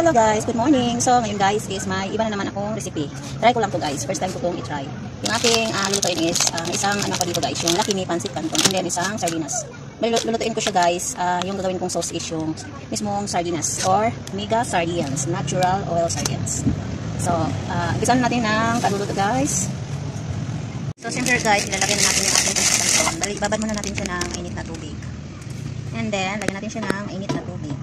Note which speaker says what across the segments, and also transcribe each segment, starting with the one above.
Speaker 1: Hello guys, good morning. So ngayon guys is may iba na naman akong recipe. Try ko lang to guys, first time ko itong i-try. Yung ating lulutuin is isang ano pa dito guys, yung Lucky Me Pancit Canton, and then isang sardinas. Lulutuin ko siya guys, yung gagawin kong sauce is yung mismong sardinas or mega sardines, natural oil sardines. So umpisan natin ng kaluluto guys. So siyempre guys, ilalagay na natin yung ating pancit canton. Ibabad muna natin siya ng init na tubig. And then lagyan natin siya ng init na tubig.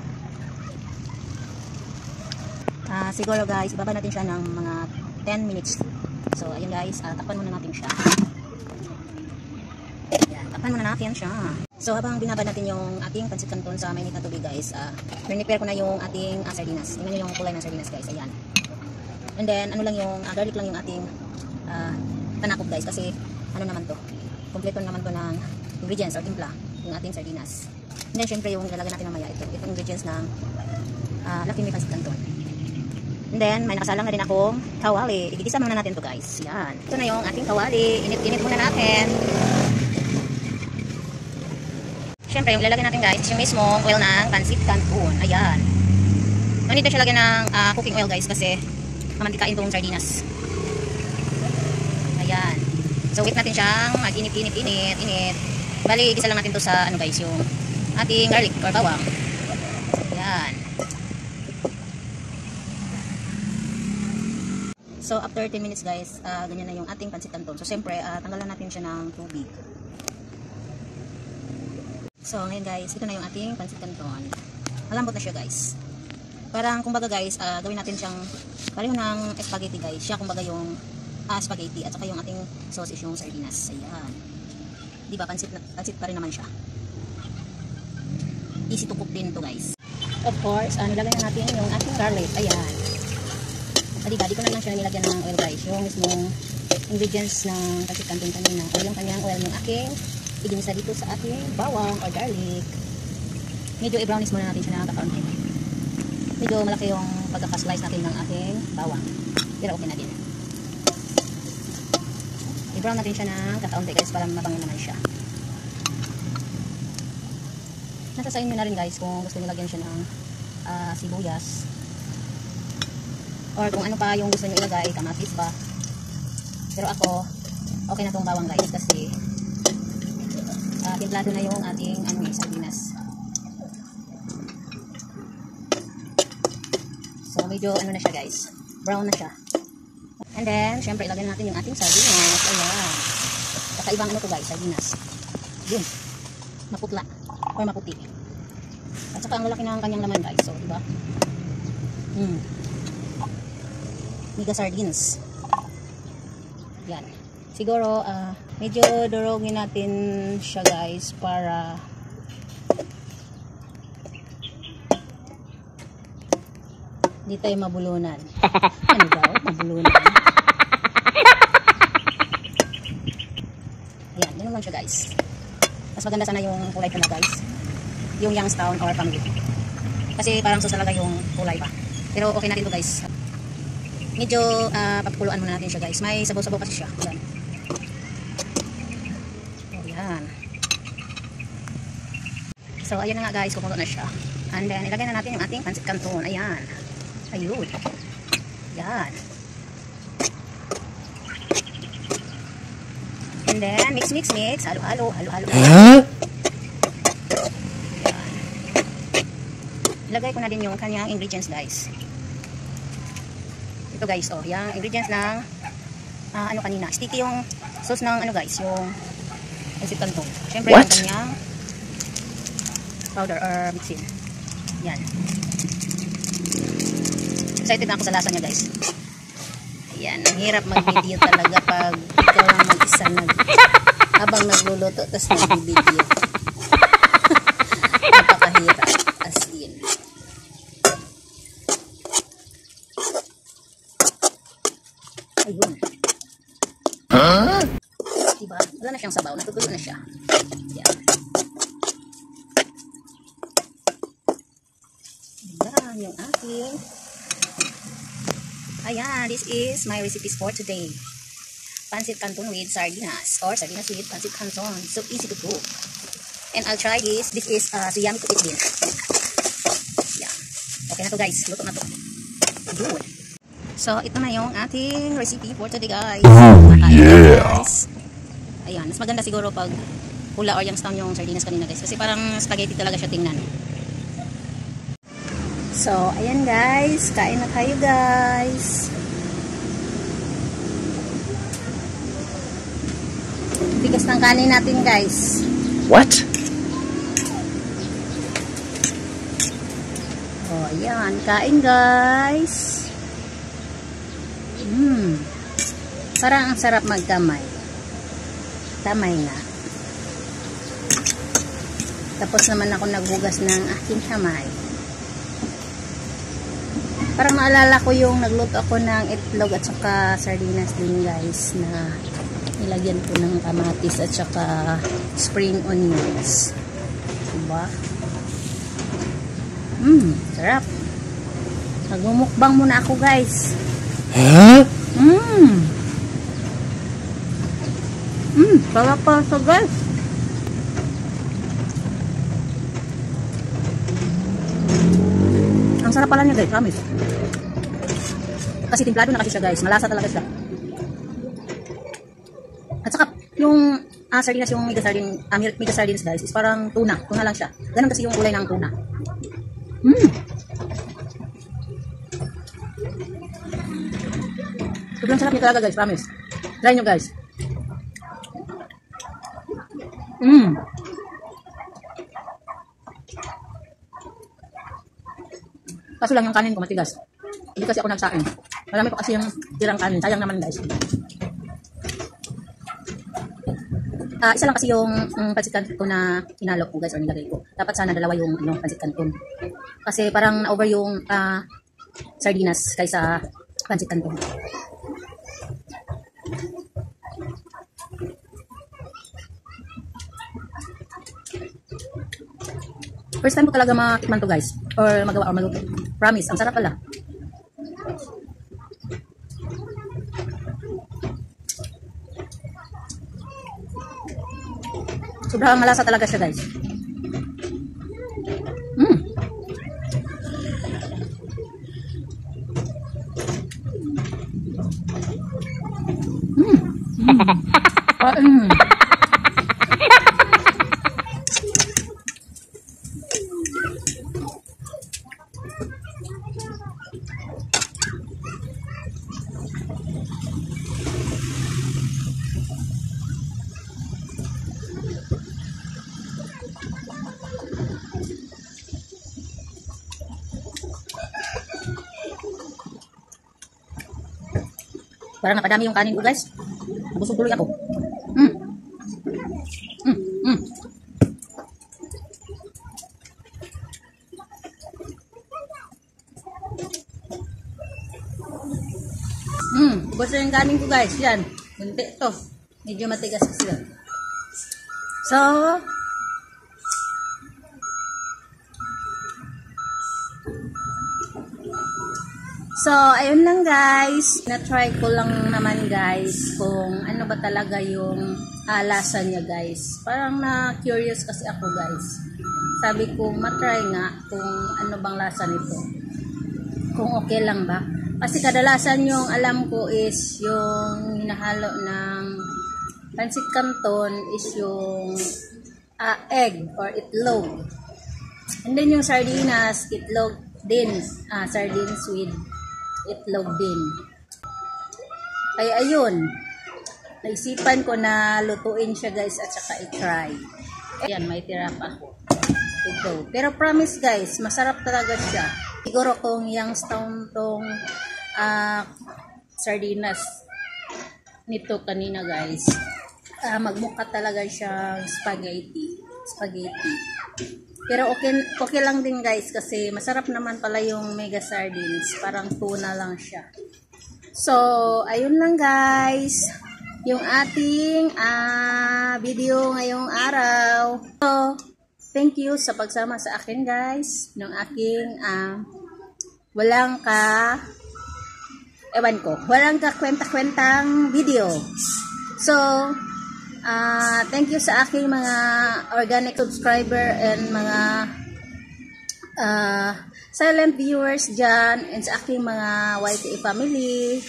Speaker 1: Siguro guys, ibaba natin siya ng mga 10 minutes. So, ayun guys, takpan muna natin siya. Ayan, takpan muna natin siya. So, habang binabad natin yung ating pancit canton sa mainit na tubig guys, prepare ko na yung ating sardinas. Tingnan nyo yung kulay ng sardinas guys, ayan. And then, ano lang yung, garlic lang yung ating tanakop guys, kasi ano naman to, kompleto naman to ng ingredients or timpla, yung ating sardinas. And then, syempre yung ilalagay natin mamaya, itong ingredients ng Lucky Me Pancit Canton. And then, may nakasalang na din akong kawali. Igigisa muna natin to guys. Yan. Ito na yung ating kawali. Init-init muna natin. Siyempre, yung ilalagay natin guys, yung mismong oil ng pancit canton. Ayan. Hindi na siya lagyan ng cooking oil guys kasi mamantikain itong sardinas. Ayan. So, wait natin siyang mag-init. Bali, igisa lang natin to sa ano guys, yung ating garlic or bawang. Ayan. So, after 10 minutes guys, ganyan na yung ating pancit canton. So, siyempre, tanggalan natin siya ng tubig. So, ngayon guys, ito na yung ating pancit canton. Malambot na siya guys. Parang, kumbaga guys, gawin natin siyang pareho ng spaghetti guys. Siya, kumbaga yung spaghetti. At saka yung ating sauce is yung sardinas. Ayan. Diba, pancit pa rin naman siya. Easy to cook din to guys. Of course, nilagay na natin yung ating garlic. Ayan. Di ko na lang siya nilagyan ng oil guys. Yung mismong ingredients ng pancit canton kanina. O yung kanyang oil yung aking iginisa dito sa ating bawang or garlic. Medyo i-brownish muna natin siya ng kakaunti. Medyo malaki yung pagkaka-slice natin ng ating bawang. Pero okay na din. I-brown natin siya ng kakaunti guys para mabango naman siya. Nasa sa inyo na rin guys kung gusto nyo lagyan siya ng sibuyas. Or kung ano pa yung gusto nyo ilagay, kamatis pa. Pero ako, okay na itong bawang guys kasi timplado na yung ating sardinas. So medyo ano na siya guys, brown na siya. And then, syempre ilagay natin yung ating sardinas. Ayan. Kakaibang ano to guys, sardinas. Yun. Maputla. Or maputi. At saka ang lalaki ng kanyang laman guys. So, diba? Mega sardines. Yan. Siguro, medyo durugin natin siya guys para di tayo mabulunan. Ano daw? Mabulunan. Yan. Ganun lang siya guys. Mas maganda sana yung kulay ko na guys. Yung Youngstown or Pamgit. Kasi parang sus talaga yung kulay pa. Pero okay natin to guys. Medyo papakuluan muna natin siya guys. May sabaw-sabaw kasi siya. Ayan. Ayan. So ayan na nga guys, kumulo na siya. And then ilagay na natin yung ating pancit canton. Ayan. Ayun. Ayan. And then mix. Halo-halo. Ayan. Ilagay ko na din yung kanyang ingredients guys. Ito guys, oh, yung ingredients ng ano kanina. Sticky yung sauce ng ano guys, yung pancit canton. Syempre yung kanyang powder or mixin. Yan. Excited na ako sa lasa niya guys. Ayan, ang hirap mag-video talaga pag ikaw lang mag-isa habang nagluluto tapos nag-video. Napakahirap as in. Ayun. Huh? Diba? Wala na siyang sabaw. Natutulo na siya. Yan. Ayan, yung ating. Ayan, this is my recipes for today. Pancit canton with sardinas. Or sardinas with pancit canton. So easy to cook. And I'll try this. This is so yummy to eat din. Yan. Okay na to guys. Luto na to. Ayun. So, ito na yung ating recipe for today, guys. Guys. Ayan, mas maganda siguro pag pula or yung stem yung sardinas kanina, guys. Kasi parang spaghetti talaga siya tingnan. So, ayan guys. Kain na tayo, guys. Bigas ng kanin natin, guys.
Speaker 2: What?
Speaker 1: Oh, ayan. Kain, guys. Parang ang sarap magkamay. Kamay nga. Tapos naman ako naghugas ng aking kamay. Parang maalala ko yung nagluto ako ng itlog at saka sardinas din, guys, na nilagyan ko ng kamatis at saka spring onions. Diba? Sarap. Nagmumukbang muna ako, guys.
Speaker 2: Huh?
Speaker 1: Sarap pa ito, guys. Ang sarap pala niya, guys. Promise. Kasi timplado na kasi siya, guys. Malasa talaga siya. At saka, yung sardinas, yung mega sardines, guys, is parang tuna. Tuna lang siya. Ganun kasi yung kulay ng tuna. Sobrang sarap niya talaga, guys. Promise. Try nyo, guys. Kaso lang yung kanin ko matigas. Hindi kasi ako nagsain. Marami pa kasi yung tirang kanin. Sayang naman, guys. Isa lang kasi yung pansit canton ko na hinalo ko, guys, or nilagay ko. Dapat sana dalawa yung pansit canton. Kasi parang na-over yung sardinas kaysa pansit canton. First time ko talaga matikman to, guys. Or magawa or maluto. Promise, ang sarap pala. Sobrang malasa talaga siya, guys. Parang napadami yung kanin ko, guys. Busog tuloy ako. Gusto yung kanin ko, guys. Yan. Bunti to. Medyo matigas kasi yan. So, ayun lang, guys. Na-try ko lang naman, guys, kung ano ba talaga yung lasa niya, guys. Parang na-curious kasi ako, guys. Sabi ko, matry nga kung ano bang lasa nito. Kung okay lang ba. Kasi kadalasan yung alam ko is yung hinahalo ng pansit canton is yung egg or itlog. And then yung sardinas, itlog din. Sardines with itlog din. Ay ayun, naisipan ko na lutuin siya, guys, at saka i-try. Ayan, may tira pa ito. Pero promise, guys, masarap talaga siya. Siguro kung yung tong sardinas nito kanina, guys, magmukha talaga siyang spaghetti. Pero okay lang din, guys, kasi masarap naman pala yung mega sardines. Parang tuna lang siya. So, ayun lang, guys, yung ating video ngayong araw. So, thank you sa pagsama sa akin, guys, ng aking walang kwenta-kwentang video. So, thank you sa aking mga organic subscriber and mga silent viewers dyan, and sa aking mga YTE family,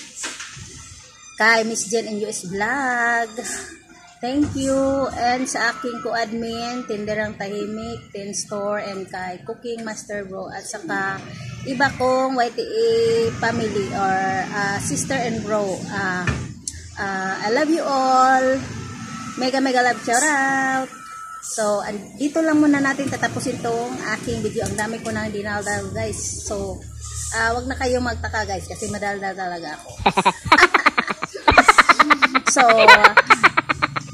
Speaker 1: kay Miss Jen in US Vlog. Thank you. And sa aking co-admin, Tinderang Tahimik, Tin Store, and kay Cooking Master Bro, at saka iba kong YTE family or sister and bro. I love you all. Mega love, shout out. So, dito lang muna natin tatapusin tong aking video. Ang dami ko nang dinaldal, guys. So, wag na kayong magtaka, guys, kasi madaldal talaga ako. So,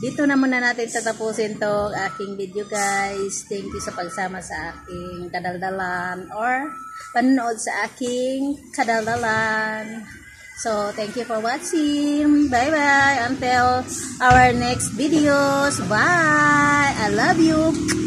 Speaker 1: dito na muna natin tatapusin tong aking video, guys. Thank you sa pagsama sa aking kadaldalan or panonood sa aking kadaldalan. So, thank you for watching. Bye-bye. Until our next videos. Bye. I love you.